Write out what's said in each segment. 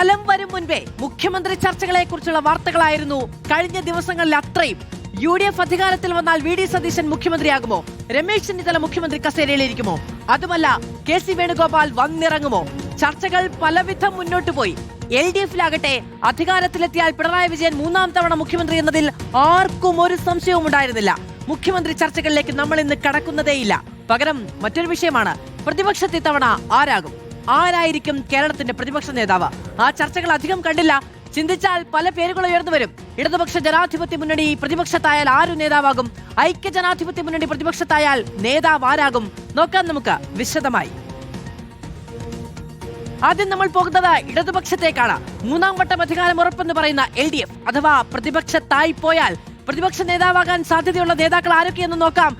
ഫലം വരും മുൻപേ മുഖ്യമന്ത്രി ചർച്ചകളെ കുറിച്ചുള്ള വാർത്തകളായിരുന്നു കഴിഞ്ഞ ദിവസങ്ങളിൽ അത്രയും. UDF അധികാരത്തിൽ വന്നാൽ VD സതീശൻ മുഖ്യമന്ത്രിയാകുമോ? രമേശ് ചെന്നിത്തല മുഖ്യമന്ത്രി കസേരയിലിരിക്കുമോ? അതുമല്ല KC വേണുഗോപാൽ വന്നിറങ്ങുമോ? ചർച്ചകൾ പലവിധം മുന്നോട്ടു പോയി. LDF-ലാകട്ടെ അധികാരത്തിലെത്തിയാൽ പിണറായി വിജയൻ 3ാം തവണ മുഖ്യമന്ത്രി എന്നതിൽ ആർക്കും ഒരു സംശയവും ഉണ്ടായിരുന്നില്ല. മുഖ്യമന്ത്രി ചർച്ചകളിലേക്ക് നമ്മൾ ഇന്ന് കടക്കുന്നതേയില്ല. പകരം മറ്റൊരു വിഷയമാണ് പ്രതിപക്ഷത്തെ തവണ ആരായിരിക്കും കേരളത്തിന്റെ പ്രതിപക്ഷ നേതാവ്? ആ ചർച്ചകൾ അധികം കണ്ടില്ല. ചിന്തിച്ചാൽ പല പേരുകൾ ഉയർന്നു വരും. ഇടതുപക്ഷ ജനാധിപത്യ മുന്നണി പ്രതിപക്ഷത്തായാൽ ആരു നേതാവാകും? ഐക്യ ജനാധിപത്യ മുന്നണി പ്രതിപക്ഷത്തായാൽ നേതാവ് ആരാകും? നോക്കാം നമുക്ക് വിശദമായി. ആദ്യം നമ്മൾ പോകുന്നത് ഇടതുപക്ഷത്തേക്കാണ്. 3ാം വട്ടം അധികാരം ഉറപ്പെന്ന് പറയുന്ന LDF അഥവാ പ്രതിപക്ഷത്തായി പോയാൽ പ്രതിപക്ഷ നേതാവാകാൻ സാധ്യതയുള്ള നേതാക്കൾ ആരൊക്കെയെന്ന് നോക്കാം.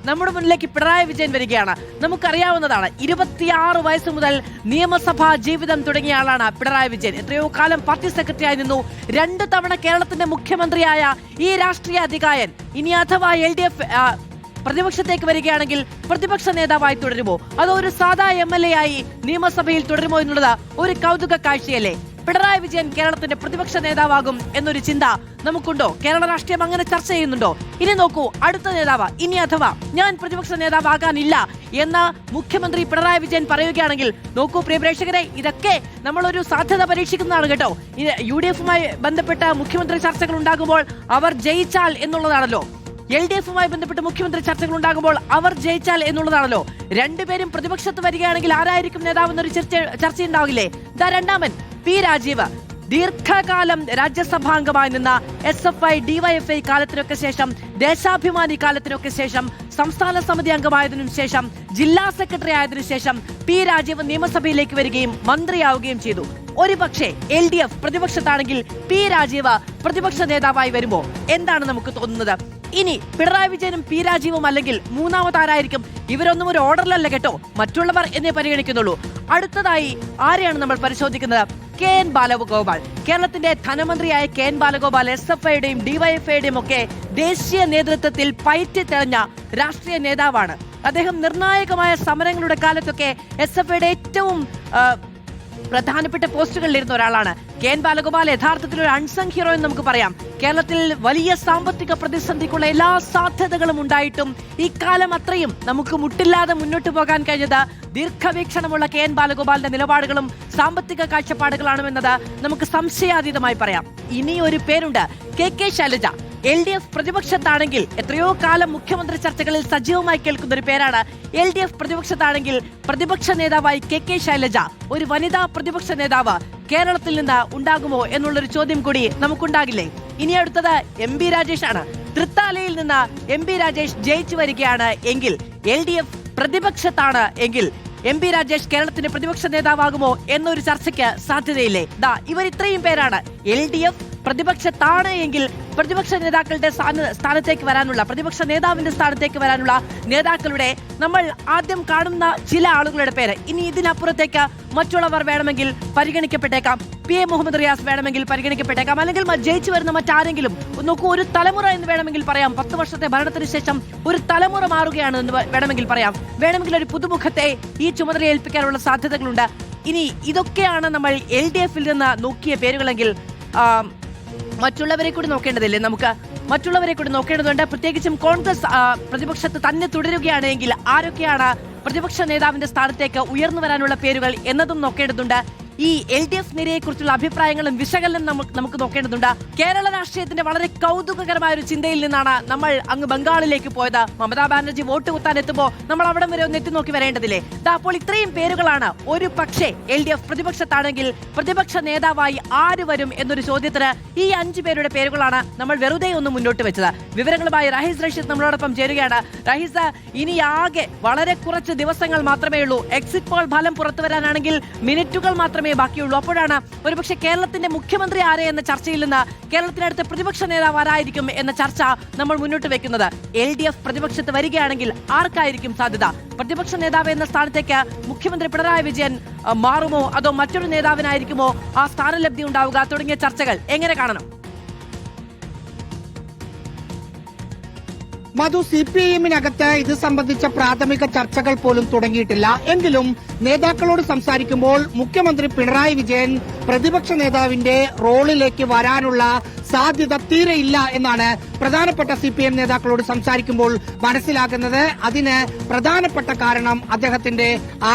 നമ്മുടെ മുന്നിലേക്ക് പിണറായി വിജയൻ വരികയാണ്. നമുക്കറിയാവുന്നതാണ്, 26 വയസ്സ് മുതൽ നിയമസഭാ ജീവിതം തുടങ്ങിയ ആളാണ് പിണറായി വിജയൻ. എത്രയോ കാലം പാർട്ടി സെക്രട്ടറിയായി നിന്നു. 2 തവണ കേരളത്തിന്റെ മുഖ്യമന്ത്രിയായ ഈ രാഷ്ട്രീയ അധികായൻ ഇനി അഥവാ LDF പ്രതിപക്ഷത്തേക്ക് വരികയാണെങ്കിൽ പ്രതിപക്ഷ നേതാവായി തുടരുമോ, അതോ ഒരു സാധാ MLA ആയി നിയമസഭയിൽ തുടരുമോ എന്നുള്ളത് ഒരു കൗതുക കാഴ്ചയല്ലേ? പിണറായി വിജയൻ കേരളത്തിന്റെ പ്രതിപക്ഷ നേതാവാകും എന്നൊരു ചിന്ത നമുക്കുണ്ടോ? കേരള രാഷ്ട്രീയം അങ്ങനെ ചർച്ച ചെയ്യുന്നുണ്ടോ? ഇനി നോക്കൂ, അടുത്ത നേതാവ് ഇനി അഥവാ ഞാൻ പ്രതിപക്ഷ നേതാവാകാനില്ല എന്ന മുഖ്യമന്ത്രി പിണറായി വിജയൻ പറയുകയാണെങ്കിൽ നോക്കൂ പ്രിയ പ്രേക്ഷകരെ, ഇതൊക്കെ നമ്മളൊരു സാധ്യത പരീക്ഷിക്കുന്നതാണ് കേട്ടോ. UDF-മായി ബന്ധപ്പെട്ട മുഖ്യമന്ത്രി ചർച്ചകൾ ഉണ്ടാകുമ്പോൾ അവർ ജയിച്ചാൽ എന്നുള്ളതാണല്ലോ. LDF-മായി ബന്ധപ്പെട്ട് മുഖ്യമന്ത്രി ചർച്ചകൾ ഉണ്ടാകുമ്പോൾ അവർ ജയിച്ചാൽ എന്നുള്ളതാണല്ലോ. രണ്ടുപേരും പ്രതിപക്ഷത്ത് വരികയാണെങ്കിൽ ആരായിരിക്കും നേതാവ് എന്നൊരു ചർച്ചയുണ്ടാവില്ലേ? രണ്ടാമൻ P. രാജീവ് ദീർഘകാലം രാജ്യസഭാംഗമായി നിന്ന SFI DYFI കാലത്തിനൊക്കെ ശേഷം, ദേശാഭിമാനി കാലത്തിനൊക്കെ ശേഷം, സംസ്ഥാന സമിതി അംഗമായതിനു ശേഷം, ജില്ലാ സെക്രട്ടറി ആയതിനു ശേഷം P. രാജീവ് നിയമസഭയിലേക്ക് വരികയും മന്ത്രിയാവുകയും ചെയ്തു. ഒരു പക്ഷേ LDF പ്രതിപക്ഷത്താണെങ്കിൽ P. രാജീവ് പ്രതിപക്ഷ നേതാവായി വരുമോ? എന്താണ് നമുക്ക് തോന്നുന്നത്? ഇനി പിണറായി വിജയനും P. രാജീവും അല്ലെങ്കിൽ മൂന്നാമതാരായിരിക്കും? ഇവരൊന്നും ഒരു ഓർഡറിലല്ല കേട്ടോ, മറ്റുള്ളവർ എന്നേ പരിഗണിക്കുന്നുള്ളൂ. അടുത്തതായി ആരെയാണ് നമ്മൾ പരിശോധിക്കുന്നത്? KN ബാലഗോപാൽ. കേരളത്തിന്റെ ധനമന്ത്രിയായ KN ബാലഗോപാൽ SFIയുടെയും DYFIയുടെയും ഒക്കെ ദേശീയ നേതൃത്വത്തിൽ പയറ്റി തെളിഞ്ഞ രാഷ്ട്രീയ നേതാവാണ്. അദ്ദേഹം നിർണായകമായ സമരങ്ങളുടെ കാലത്തൊക്കെ SFIയുടെ ഏറ്റവും പ്രധാനപ്പെട്ട പോസ്റ്റുകളിലിരുന്ന ഒരാളാണ്. KN ബാലഗോപാൽ യഥാർത്ഥത്തിൽ ഒരു അൺസങ് ഹീറോ എന്ന് നമുക്ക് പറയാം. കേരളത്തിൽ വലിയ സാമ്പത്തിക പ്രതിസന്ധിക്കുള്ള എല്ലാ സാധ്യതകളും ഉണ്ടായിട്ടും ഇക്കാലം അത്രയും നമുക്ക് മുട്ടില്ലാതെ മുന്നോട്ട് പോകാൻ കഴിഞ്ഞത് ദീർഘവീക്ഷണമുള്ള KN ബാലഗോപാലിന്റെ നിലപാടുകളും സാമ്പത്തിക കാഴ്ചപ്പാടുകളാണെന്നത് നമുക്ക് സംശയാതീതമായി പറയാം. ഇനി ഒരു പേരുണ്ട്, KK ശൈലജ. LDF പ്രതിപക്ഷത്താണെങ്കിൽ എത്രയോ കാലം മുഖ്യമന്ത്രി ചർച്ചകളിൽ സജീവമായി കേൾക്കുന്ന ഒരു പേരാണ്. LDF പ്രതിപക്ഷത്താണെങ്കിൽ പ്രതിപക്ഷ നേതാവായി KK ശൈലജ, ഒരു വനിതാ പ്രതിപക്ഷ നേതാവ് കേരളത്തിൽ നിന്ന് ഉണ്ടാകുമോ എന്നുള്ളൊരു ചോദ്യം കൂടി നമുക്കുണ്ടാകില്ലേ? ഇനി അടുത്തത് MB രാജേഷ് ആണ്. തൃത്താലയിൽ നിന്ന് MB രാജേഷ് ജയിച്ചു വരികയാണ് എങ്കിൽ, LDF പ്രതിപക്ഷത്താണ് എങ്കിൽ MB രാജേഷ് കേരളത്തിന്റെ പ്രതിപക്ഷ നേതാവാകുമോ എന്നൊരു ചർച്ചയ്ക്ക് സാധ്യതയില്ലേ? ഇവർ ഇത്രയും പേരാണ് LDF പ്രതിപക്ഷത്താണ് എങ്കിൽ പ്രതിപക്ഷ നേതാക്കളുടെ സ്ഥാനത്തേക്ക് വരാനുള്ള, പ്രതിപക്ഷ നേതാവിന്റെ സ്ഥാനത്തേക്ക് വരാനുള്ള നേതാക്കളുടെ നമ്മൾ ആദ്യം കാണുന്ന ചില ആളുകളുടെ പേര്. ഇനി ഇതിനപ്പുറത്തേക്ക് മറ്റുള്ളവർ വേണമെങ്കിൽ പരിഗണിക്കപ്പെട്ടേക്കാം. PA മുഹമ്മദ് റിയാസ് വേണമെങ്കിൽ പരിഗണിക്കപ്പെട്ടേക്കാം, അല്ലെങ്കിൽ ജയിച്ചു വരുന്ന മറ്റാരെങ്കിലും. നോക്കൂ, ഒരു തലമുറ എന്ന് വേണമെങ്കിൽ പറയാം. 10 വർഷത്തെ ഭരണത്തിന് ശേഷം ഒരു തലമുറ മാറുകയാണ് എന്ന് വേണമെങ്കിൽ പറയാം. വേണമെങ്കിൽ ഒരു പുതുമുഖത്തെ ഈ ചുമതല ഏൽപ്പിക്കാനുള്ള സാധ്യതകളുണ്ട്. ഇനി ഇതൊക്കെയാണ് നമ്മൾ LDF-ൽ നിന്ന് നോക്കിയ പേരുകളെങ്കിൽ മറ്റുള്ളവരെ കൂടി നോക്കേണ്ടതില്ലേ? നമുക്ക് മറ്റുള്ളവരെ കൂടി നോക്കേണ്ടതുണ്ട്. പ്രത്യേകിച്ചും കോൺഗ്രസ് പ്രതിപക്ഷത്ത് തന്നെ തുടരുകയാണെങ്കിൽ ആരൊക്കെയാണ് പ്രതിപക്ഷ നേതാവിന്റെ സ്ഥാനത്തേക്ക് ഉയർന്നു വരാനുള്ള പേരുകൾ എന്നതും നോക്കേണ്ടതുണ്ട്. ഈ LDF നിരയെ കുറിച്ചുള്ള അഭിപ്രായങ്ങളും വിശകലനം നമുക്ക് നോക്കേണ്ടതുണ്ട്. കേരള രാഷ്ട്രീയത്തിന്റെ വളരെ കൗതുകകരമായ ഒരു ചിന്തയിൽ നിന്നാണ് നമ്മൾ അങ്ങ് ബംഗാളിലേക്ക് പോയത്. മമതാ ബാനർജി വോട്ട് കുത്താൻ എത്തുമ്പോൾ നമ്മൾ അവിടം വരെ ഒന്ന് എത്തി നോക്കി വരേണ്ടതില്ലേ? അപ്പോൾ ഇത്രയും പേരുകളാണ്. ഒരു പക്ഷേ LDF പ്രതിപക്ഷത്താണെങ്കിൽ പ്രതിപക്ഷ നേതാവായി ആര് വരും എന്നൊരു ചോദ്യത്തിന് ഈ 5 പേരുടെ പേരുകളാണ് നമ്മൾ വെറുതെ ഒന്ന് മുന്നോട്ട് വെച്ചത്. വിവരങ്ങളുമായി റഹീസ് റഷീദ് നമ്മളോടൊപ്പം ചേരുകയാണ്. റഹീസ്, ഇനി ആകെ വളരെ കുറച്ച് ദിവസങ്ങൾ മാത്രമേ ഉള്ളൂ. എക്സിറ്റ് പോൾ ഫലം പുറത്തു വരാനാണെങ്കിൽ മിനിറ്റുകൾ മാത്രമേ ബാക്കിയുള്ളൂ. അപ്പോഴാണ് ഒരുപക്ഷെ കേരളത്തിന്റെ മുഖ്യമന്ത്രി ആരെ എന്ന ചർച്ചയിൽ നിന്ന് കേരളത്തിന്റെ അടുത്ത പ്രതിപക്ഷ നേതാവ് ആരായിരിക്കും എന്ന ചർച്ച നമ്മൾ മുന്നോട്ട് വെക്കുന്നത്. LDF പ്രതിപക്ഷത്ത് വരികയാണെങ്കിൽ ആർക്കായിരിക്കും സാധ്യത? പ്രതിപക്ഷ നേതാവ് എന്ന സ്ഥാനത്തേക്ക് മുഖ്യമന്ത്രി പിണറായി വിജയൻ മാറുമോ, അതോ മറ്റൊരു നേതാവിനായിരിക്കുമോ ആ സ്ഥാനലബ്ധി ഉണ്ടാവുക തുടങ്ങിയ ചർച്ചകൾ എങ്ങനെ കാണണം? മധു, CPIM-നകത്ത് ഇത് സംബന്ധിച്ച പ്രാഥമിക ചർച്ചകൾ പോലും തുടങ്ങിയിട്ടില്ല. എങ്കിലും നേതാക്കളോട് സംസാരിക്കുമ്പോൾ മുഖ്യമന്ത്രി പിണറായി വിജയൻ പ്രതിപക്ഷ നേതാവിന്റെ റോളിലേക്ക് വരാനുള്ള സാധ്യത തീരെയില്ല എന്നാണ് പ്രധാനപ്പെട്ട CPM നേതാക്കളോട് സംസാരിക്കുമ്പോൾ മനസ്സിലാക്കുന്നത്. അതിന് പ്രധാനപ്പെട്ട കാരണം അദ്ദേഹത്തിന്റെ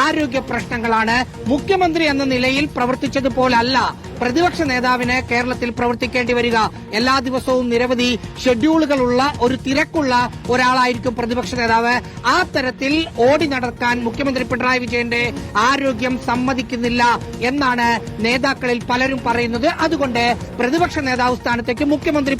ആരോഗ്യ പ്രശ്നങ്ങളാണ്. മുഖ്യമന്ത്രി എന്ന നിലയിൽ പ്രവർത്തിച്ചതുപോലല്ല പ്രതിപക്ഷ നേതാവിന് കേരളത്തിൽ പ്രവർത്തിക്കേണ്ടി വരിക. എല്ലാ ദിവസവും നിരവധി ഷെഡ്യൂളുകളുള്ള ഒരു തിരക്കുള്ള ഒരാളായിരിക്കും പ്രതിപക്ഷ നേതാവ്. ആ തരത്തിൽ ഓടി നടക്കാൻ മുഖ്യമന്ത്രി പിണറായി വിജയന്റെ ആരോഗ്യം സമ്മതിക്കുന്നില്ല എന്നാണ് നേതാക്കളിൽ പലരും പറയുന്നത്. അതുകൊണ്ട് പ്രതിപക്ഷ നേതാവ് സ്ഥാനത്തേക്ക് മുഖ്യമന്ത്രി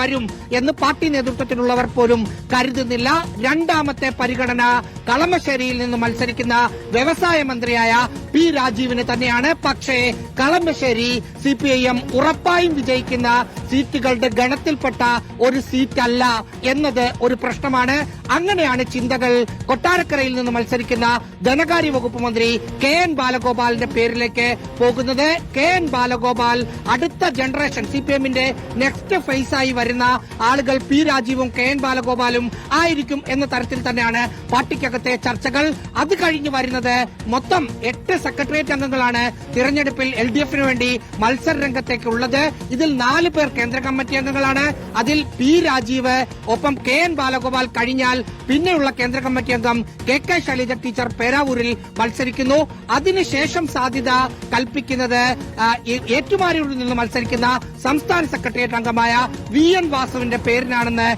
വരും എന്ന് പാർട്ടി നേതൃത്വത്തിലുള്ളവർ പോലും കരുതുന്നില്ല. രണ്ടാമത്തെ പരിഗണന കളമശ്ശേരിയിൽ നിന്ന് മത്സരിക്കുന്ന വ്യവസായ മന്ത്രിയായ പി രാജീവിന് തന്നെയാണ്. പക്ഷേ കളമശ്ശേരി CPIM ഉറപ്പായും വിജയിക്കുന്ന സീറ്റുകളുടെ ഗണത്തിൽപ്പെട്ട ഒരു സീറ്റല്ല എന്നത് ഒരു പ്രശ്നമാണ്. അങ്ങനെയാണ് ചിന്തകൾ കൊട്ടാരക്കരയിൽ നിന്ന് മത്സരിക്കുന്ന ധനകാര്യ വകുപ്പ് മന്ത്രി KN ബാലഗോപാലിന്റെ പേരിലേക്ക് പോകുന്നത്. KN ബാലഗോപാൽ അടുത്ത ജനറേഷൻ CPM-ന്റെ നെക്സ്റ്റ് ഫേസായി വരുന്ന ആളുകൾ പി രാജീവും KN ബാലഗോപാലും ആയിരിക്കും എന്ന തരത്തിൽ തന്നെയാണ് പാർട്ടിക്കകത്തെ ചർച്ചകൾ. അത് കഴിഞ്ഞ് വരുന്നത് മൊത്തം 8 സെക്രട്ടേറിയറ്റ് അംഗങ്ങളാണ് തിരഞ്ഞെടുപ്പിൽ LDF-ന് വേണ്ടി മത്സര രംഗത്തേക്കുള്ളത്. ഇതിൽ 4 പേർ കേന്ദ്ര കമ്മിറ്റി അംഗങ്ങളാണ്. അതിൽ പി രാജീവ് ഒപ്പം KN ബാലഗോപാൽ കഴിഞ്ഞാൽ പിന്നെയുള്ള കേന്ദ്ര കമ്മിറ്റി അംഗം KK ശൈലജ ടീച്ചർ പേരാവൂരിൽ മത്സരിക്കുന്നു. അതിനുശേഷം സാധ്യത കൽപ്പിക്കുന്നത് ഏറ്റുമാനൂരിൽ നിന്ന് മത്സരിക്കുന്ന സംസ്ഥാന സെക്രട്ടേറിയറ്റ് അംഗമായ VN വാസുവിന്റെ പേരിനാണെന്ന്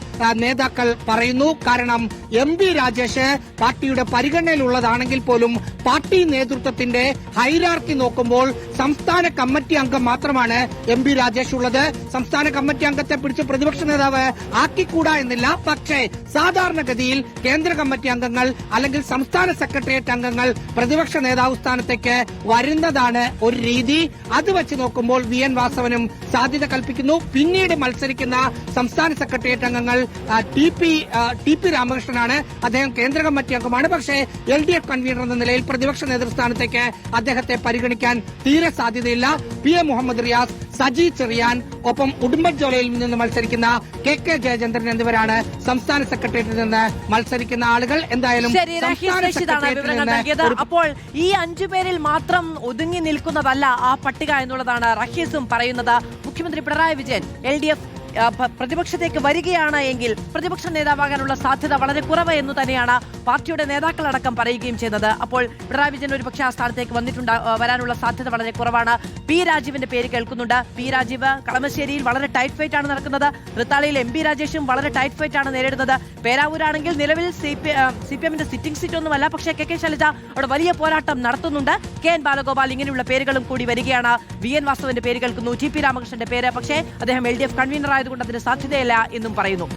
നേതാക്കൾ പറയുന്നു. കാരണം MP രാജേഷ് പാർട്ടിയുടെ പരിഗണനയിലുള്ളതാണെങ്കിൽ പോലും പാർട്ടി നേതൃത്വത്തിന്റെ ഹൈറാർക്കി നോക്കുമ്പോൾ സംസ്ഥാന കമ്മിറ്റി അംഗം മാത്രമാണ് MP രാജേഷ് ഉള്ളത്. സംസ്ഥാന കമ്മിറ്റി അംഗത്തെ പിടിച്ച് പ്രതിപക്ഷ നേതാവ് ആക്കിക്കൂടാ എന്നില്ല. പക്ഷേ സാധാരണഗതിയിൽ കേന്ദ്ര കമ്മിറ്റി അംഗങ്ങൾ അല്ലെങ്കിൽ സംസ്ഥാന സെക്രട്ടേറിയറ്റ് അംഗങ്ങൾ പ്രതിപക്ഷ നേതാവ് സ്ഥാനത്തേക്ക് വരുന്നതാണ് ഒരു രീതി. അത് വെച്ച് നോക്കുമ്പോൾ VN വാസവനും സാധ്യത കൽപ്പിക്കുന്നു. പിന്നീട് മത്സരിക്കുന്ന സംസ്ഥാന സെക്രട്ടേറിയറ്റ് അംഗങ്ങൾ TP രാമകൃഷ്ണനാണ്. അദ്ദേഹം കേന്ദ്ര കമ്മിറ്റി അംഗമാണ്. പക്ഷേ LDF കൺവീനർ എന്ന നിലയിൽ പ്രതിപക്ഷ നേതൃസ്ഥാനത്തേക്ക് അദ്ദേഹത്തെ പരിഗണിക്കാൻ തീരെ സാധ്യതയില്ല. PA മുഹമ്മദ് റിയാസ്, സജി ചെറിയാൻ, ഒപ്പം ഉടുമ്പൻചോലയിൽ നിന്ന് മത്സരിക്കുന്ന KK ജയചന്ദ്രൻ എന്നിവരാണ് സംസ്ഥാന സെക്രട്ടേറിയറ്റിൽ നിന്ന് മത്സരിക്കുന്ന ആളുകൾ. എന്തായാലും അപ്പോൾ ഈ 5 പേരിൽ മാത്രം ഒതുങ്ങി നിൽക്കുന്നതല്ല ആ പട്ടിക എന്നുള്ളതാണ് റഹീസും പറയുന്നത്. മുഖ്യമന്ത്രി പിണറായി വിജയൻ LDF പ്രതിപക്ഷത്തേക്ക് വരികയാണ് എങ്കിൽ പ്രതിപക്ഷ നേതാവാകാനുള്ള സാധ്യത വളരെ കുറവ് എന്ന് തന്നെയാണ് പാർട്ടിയുടെ നേതാക്കളടക്കം പറയുകയും ചെയ്യുന്നത്. അപ്പോൾ പിണറായി വിജയൻ ഒരുപക്ഷെ ആ സ്ഥാനത്തേക്ക് വരാനുള്ള സാധ്യത വളരെ കുറവാണ്. പി രാജീവിന്റെ പേര് കേൾക്കുന്നുണ്ട്. പി രാജീവ് കളമശ്ശേരിയിൽ വളരെ ടൈറ്റ് ഫൈറ്റ് ആണ് നടക്കുന്നത്. തൃത്താലയിൽ MP രാജേഷും വളരെ ടൈറ്റ് ഫൈറ്റ് ആണ് നേരിടുന്നത്. പേരാവൂരാണെങ്കിൽ നിലവിൽ CPM-ന്റെ സിറ്റിംഗ് സീറ്റ് ഒന്നുമല്ല. പക്ഷേ KK ശൈലജ അവിടെ വലിയ പോരാട്ടം നടത്തുന്നുണ്ട്. KN ബാലഗോപാൽ, ഇങ്ങനെയുള്ള പേരുകളും കൂടി വരികയാണ്. VN വാസവന്റെ പേര് കേൾക്കുന്നു. TP രാമകൃഷ്ണന്റെ പേര്, പക്ഷേ അദ്ദേഹം LDF കൺവീനർ ആയതുകൊണ്ട് അതിന് സാധ്യതയില്ല എന്നും പറയുന്നു.